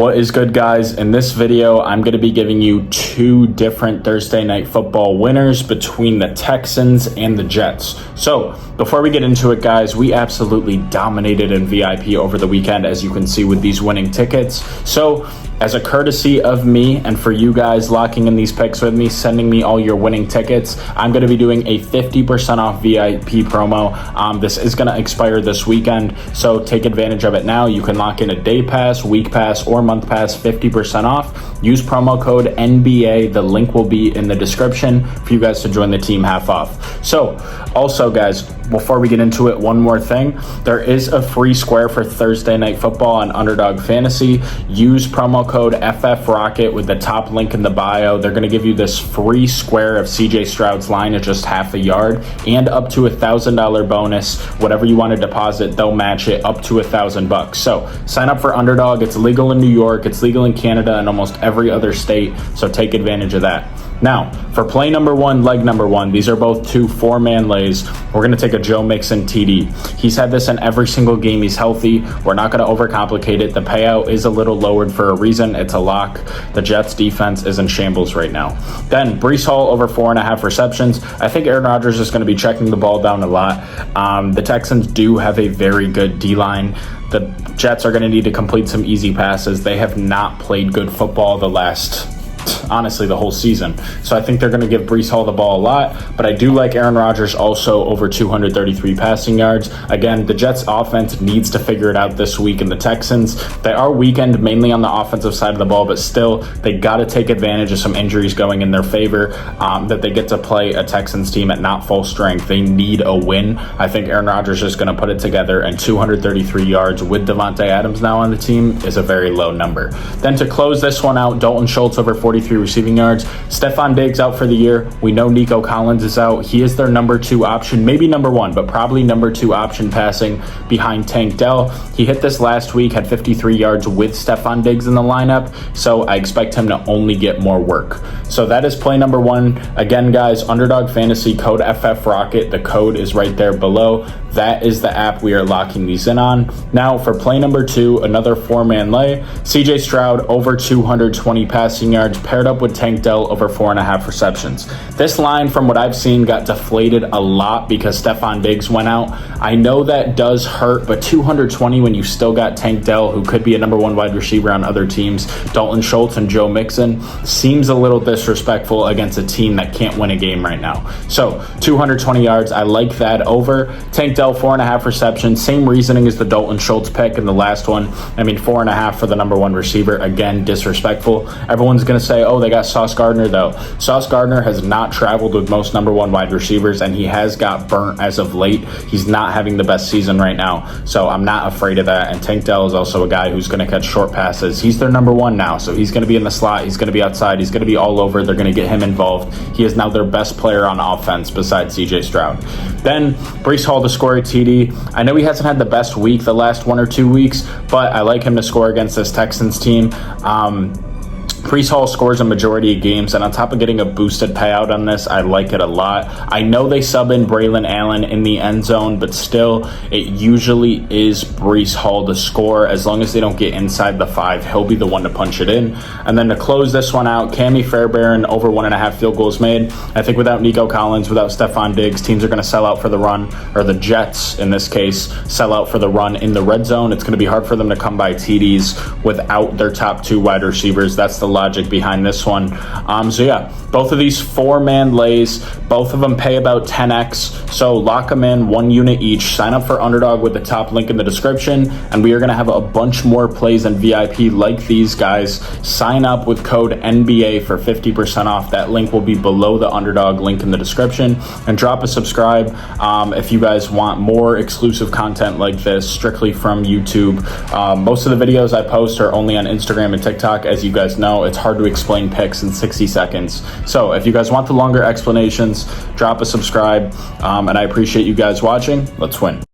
What is good, guys? In this video, I'm going to be giving you two different Thursday night football winners between the Texans and the Jets. So before we get into it, guys, we absolutely dominated in VIP over the weekend, as you can see with these winning tickets. So as a courtesy of me and for you guys locking in these picks with me, sending me all your winning tickets, I'm going to be doing a 50% off VIP promo. This is going to expire this weekend, so take advantage of it now. You can lock in a day pass, week pass, or month pass, 50% off. Use promo code NBA. The link will be in the description for you guys to join the team half off. So also, guys, before we get into it, one more thing. There is a free square for Thursday Night Football on Underdog Fantasy. Use promo code FFROCKET with the top link in the bio. They're going to give you this free square of CJ Stroud's line at just half a yard and up to $1,000 bonus. Whatever you want to deposit, they'll match it up to $1,000. So sign up for Underdog. It's legal in New York. It's legal in Canada and almost every other state. So take advantage of that. Now, for play number one, leg number one, these are both two four-man lays. We're going to take a Joe Mixon TD. He's had this in every single game he's healthy. We're not going to overcomplicate it. The payout is a little lowered for a reason. It's a lock. The Jets defense is in shambles right now. Then Breece Hall over 4.5 receptions. I think Aaron Rodgers is going to be checking the ball down a lot. The Texans do have a very good D-line. The Jets are going to need to complete some easy passes. They have not played good football honestly, the whole season. So I think they're going to give Breece Hall the ball a lot, but I do like Aaron Rodgers also over 233 passing yards. Again, the Jets offense needs to figure it out this week, and the Texans, they are weakened mainly on the offensive side of the ball, but still, they got to take advantage of some injuries going in their favor, that they get to play a Texans team at not full strength. They need a win. I think Aaron Rodgers is going to put it together, and 233 yards with Devontae Adams now on the team is a very low number. Then to close this one out, Dalton Schultz over 43 receiving yards. Stephon Diggs out for the year. We know Nico Collins is out. He is their number two option, maybe number one, but probably number two option passing behind Tank Dell. He hit this last week, had 53 yards with Stephon Diggs in the lineup, so I expect him to only get more work. So that is play number one. Again, guys, Underdog Fantasy, code FFROCKET. The code is right there below. That is the app we are locking these in on. Now for play number two, another four-man lay. CJ Stroud over 220 passing yards, paired up with Tank Dell over 4.5 receptions. This line, from what I've seen, got deflated a lot because Stephon Diggs went out. I know that does hurt, but 220 when you still got Tank Dell, who could be a number one wide receiver on other teams, Dalton Schultz and Joe Mixon, seems a little disrespectful against a team that can't win a game right now. So 220 yards, I like that over. Tank Dell, 4.5 receptions, same reasoning as the Dalton Schultz pick in the last one. I mean, 4.5 for the number one receiver, again, disrespectful. Everyone's going to say, oh, they got Sauce Gardner, though. Sauce Gardner has not traveled with most number one wide receivers, and he has got burnt as of late. He's not having the best season right now, so I'm not afraid of that. And Tank Dell is also a guy who's going to catch short passes. He's their number one now, so he's going to be in the slot. He's going to be outside. He's going to be all over. They're going to get him involved. He is now their best player on offense besides CJ Stroud. Then Breece Hall to score a TD. I know he hasn't had the best week the last 1 or 2 weeks, but I like him to score against this Texans team. Breece Hall scores a majority of games, and on top of getting a boosted payout on this, I like it a lot. I know they sub in Braylon Allen in the end zone, but still, it usually is Breece Hall to score. As long as they don't get inside the 5, he'll be the one to punch it in. And then to close this one out, Cammy Fairbairn over 1.5 field goals made. I think without Nico Collins, without Stephon Diggs, teams are going to sell out for the run, or the Jets, in this case, sell out for the run in the red zone. It's going to be hard for them to come by TDs without their top two wide receivers. That's the logic behind this one. So yeah, both of these four-man lays, both of them pay about 10x, so lock them in, 1 unit each. Sign up for Underdog with the top link in the description, and we are going to have a bunch more plays in VIP like these guys. Sign up with code NBA for 50% off. That link will be below the Underdog link in the description, and drop a subscribe if you guys want more exclusive content like this strictly from YouTube. Most of the videos I post are only on Instagram and TikTok. As you guys know, it's hard to explain picks in 60 seconds. So if you guys want the longer explanations, drop a subscribe, and I appreciate you guys watching. Let's win.